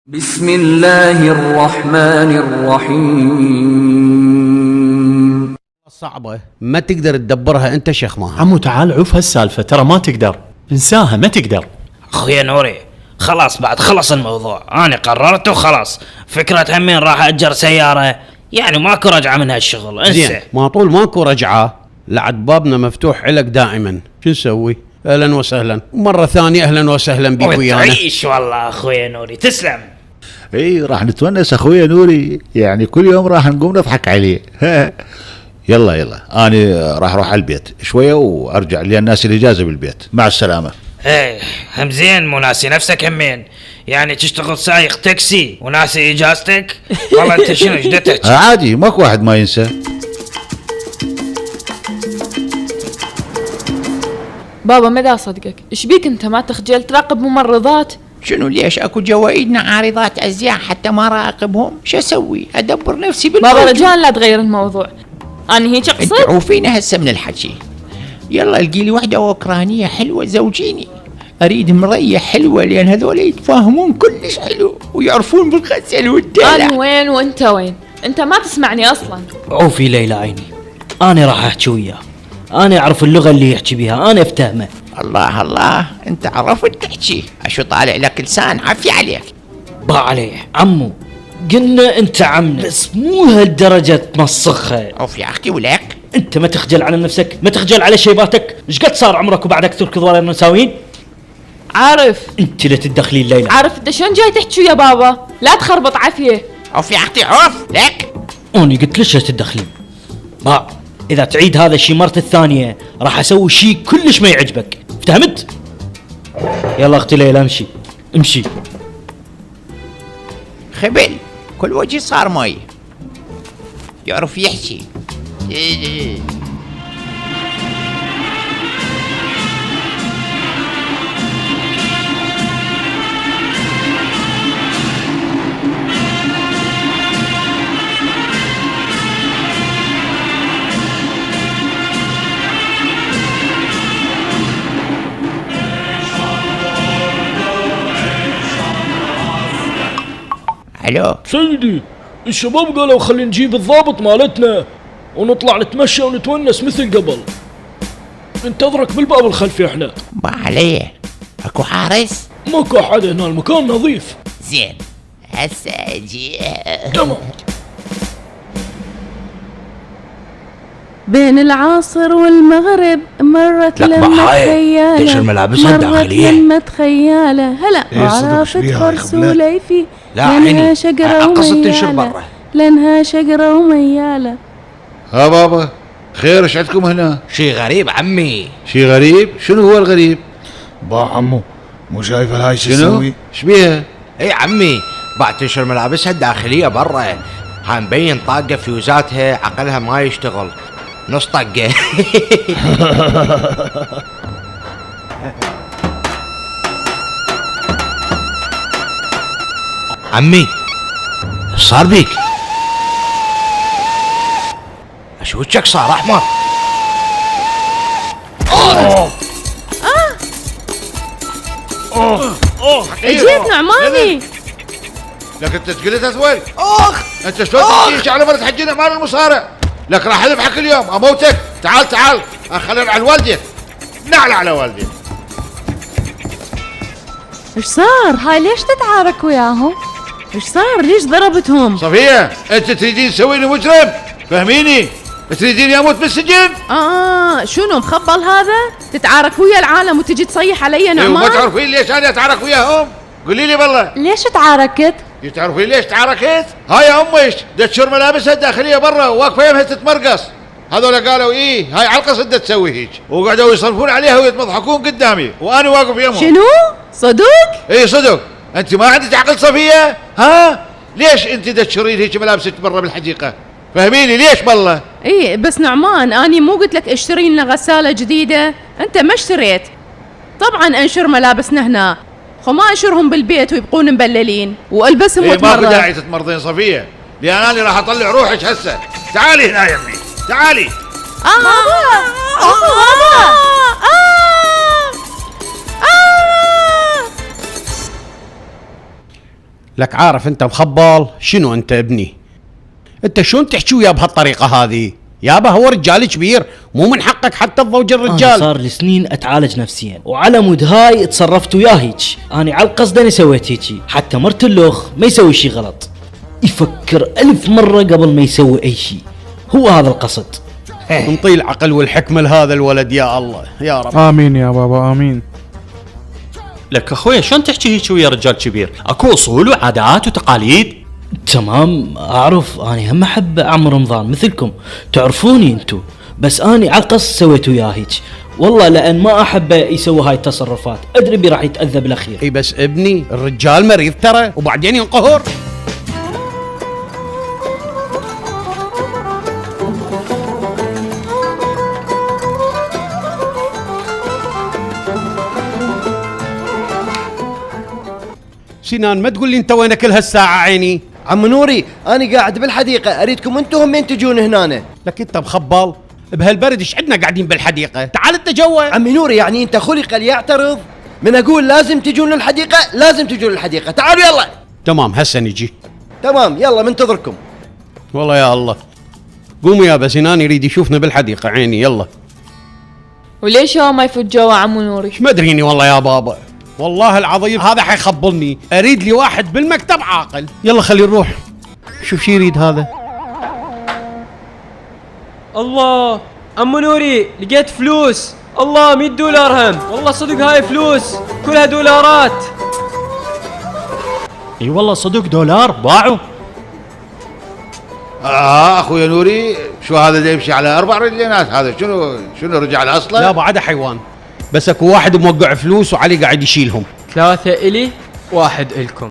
بسم الله الرحمن الرحيم. صعبة ما تقدر تدبرها انت شيخ ماهر. عمو تعال عوف هالسالفة، ترى ما تقدر، انساها ما تقدر. اخويا نوري خلاص بعد خلص الموضوع، انا قررت وخلاص. فكرة همين راح اجر سيارة يعني ماكو رجعة من هالشغل، زين انسى. ما طول ماكو رجعة لعد بابنا مفتوح لك دائما، شو نسوي؟ اهلا وسهلا، مرة ثانية اهلا وسهلا بك ويانا. وتعيش والله اخويا نوري، تسلم. اي راح نتونس اخويا نوري، يعني كل يوم راح نقوم نضحك عليه. يلا انا راح اروح على البيت شويه وارجع لي الناس الاجازه بالبيت. مع السلامه. ايه هم زين مو ناسي نفسك همين، يعني تشتغل سايق تاكسي وناسي اجازتك؟ والله انت شنو جدتك؟ عادي ماكو واحد ما ينسى. بابا ماذا صدقك؟ ايش بيك انت ما تخجل تراقب ممرضات؟ شنو ليش اكو جوايدنا عارضات ازياء حتى ما راقبهم؟ شو اسوي؟ ادبر نفسي بابا رجال لا تغير الموضوع، انا هيك اقصد. ادعوا فينا هسه من الحكي. يلا القي لي وحده اوكرانيه حلوه زوجيني، اريد مرية حلوه لان هذول يتفاهمون كلش حلو ويعرفون بالغسل والدلع. انا وين وانت وين؟ انت ما تسمعني اصلا. عوفي ليلى عيني، انا راح احكي وياه، انا اعرف اللغة اللي يحكي بها، انا افتهمه. الله انت عرفت تحكي، اشو طالع لك لسان عافية عليك. با عليه عمو، قلنا انت عمنا بس مو هالدرجة تمسخها. اوف يا اختي ولك. انت ما تخجل على نفسك؟ ما تخجل على شيباتك؟ ايش قد صار عمرك وبعدك تركض ورا المساوين؟ عارف انت لا تدخلي الليلة. عارف انت شلون جاي تحكي يا بابا؟ لا تخربط عافية. اوف يا اختي اوف لك. اني قلت ليش لا تدخلين؟ با اذا تعيد هذا الشيء مرة الثانية راح اسوي شيء كلش ما يعجبك، افتهمت؟ يلا اختي ليلى امشي امشي. خبل كل وجه صار مي، يعرف يحكي. الو سيدي، الشباب قالوا خلي نجيب الضابط مالتنا ونطلع نتمشى ونتونس مثل قبل. ننتظرك بالباب الخلفي احنا. با عليه اكو حارس؟ ماكو احد هنا، المكان نظيف. زين هسه اجي. تمام. بين العصر والمغرب مرت لما خيالة، ليش الملابس مرت الداخلية؟ لما خيالة هلا وعرفت فرس وليفي لانها شقرة وميالة، لانها شقرة وميالة. ها بابا خير ايش عندكم هنا؟ شي غريب عمي. شي غريب؟ شنو هو الغريب؟ با عمو مو شايف هاي شو شنو؟ تسوي؟ ايش بيها؟ اي عمي بعد تنشر ملابسها الداخلية برا، هاي مبين طاقة فيوزاتها عقلها ما يشتغل، نص طقة. عمي ايش صار بيك؟ ايش وجهك صار احمر؟ جيت نعماني. لك انت تقلت اسود. انت شلون تمشي على مرة حجنا مال المصارع؟ لك راح اذبحك اليوم اموتك. تعال خلينا على والدك، نعلى على والدك. ايش صار؟ هاي ليش تتعارك وياهم؟ ايش صار؟ ليش ضربتهم؟ صفية انت تريدين تسويني مجرم؟ فهميني؟ تريدين اموت بالسجن؟ شنو مخبل هذا؟ تتعارك ويا العالم وتجي تصيح علي وما نعمان؟ تعرفين ليش انا اتعارك وياهم؟ قولي لي بالله. ليش تعاركت؟ تعرفين ليش تعاركت؟ هاي امش دتشر ملابسها الداخليه برا وواقفه يمها تتمرقص. هذول قالوا ايه هاي على القصد تسوي هيك، وقعدوا يصرفون عليها ويتمضحكون قدامي وانا واقف يمهم. شنو؟ صدق؟ اي صدق. انت ما عندك عقل صفيه؟ ها؟ ليش انت دتشرين هيك ملابسك برا بالحديقه؟ فهميني ليش بالله؟ ايه بس نعمان اني مو قلت لك اشتري لنا غساله جديده؟ انت ما اشتريت. طبعا انشر ملابسنا هنا، خو ما انشرهم بالبيت ويبقون مبللين والبسهم إيه واتمرن. ماكو داعي تتمرضين صفيه، لان انا راح اطلع روحك هسه. تعالي هنا يا امي تعالي. بابا لك عارف انت مخبال شنو انت ابني؟ انت شلون تحكي وياه بهالطريقه هذه؟ يابا هو رجال كبير، مو من حقك حتى تضوج أنا الرجال. صار لي سنين اتعالج نفسيا، وعلى مود هاي تصرفت وياه هيك. انا على القصد اني سويت هيك، حتى مرت الاخ ما يسوي شي غلط، يفكر 1000 مرة قبل ما يسوي اي شي. هو هذا القصد. انطي العقل والحكمه لهذا الولد يا الله يا رب. آمين يا بابا آمين. لك اخويا شلون تحكي هيك ويا رجال كبير؟ اكو اصول وعادات وتقاليد. تمام اعرف، اني هم احب اعمل رمضان مثلكم، تعرفوني انتو، بس اني على القصد سويت وياه هيك. والله لان ما احب يسوي هاي التصرفات، ادري بي راح يتاذى بالاخير. اي بس ابني الرجال مريض ترى، وبعدين ينقهر. سنان ما تقول لي انت وينك كل هالساعه عيني؟ عم نوري انا قاعد بالحديقه، اريدكم انتم همين تجون هنا. لك انت مخبل بهالبرد ايش عندنا قاعدين بالحديقه؟ تعال انت جوا. عم نوري يعني انت خلق ليعترض؟ من اقول لازم تجون للحديقه لازم تجون للحديقه. تعالوا يلا. تمام هسه نجي. تمام يلا منتظركم. والله يا الله. قوموا يا سنان يريد يشوفنا بالحديقه عيني يلا. وليش هو ما يفوت جوا عمو نوري؟ ما ادريني والله يا بابا، والله العظيم هذا حيخبلني. اريد لي واحد بالمكتب عاقل. يلا خلي نروح. شوف شي يريد هذا. الله عمو نوري لقيت فلوس. الله 100 دولار هم. والله صدق هاي فلوس كلها دولارات. اي والله صدق دولار باعوا. اخويا نوري شو هذا دا يمشي على 4 رجلينات؟ هذا شنو رجع لاصله؟ لا بعد حيوان، بس اكو واحد موقع فلوس وعلي قاعد يشيلهم. 3 الي 1 الكم.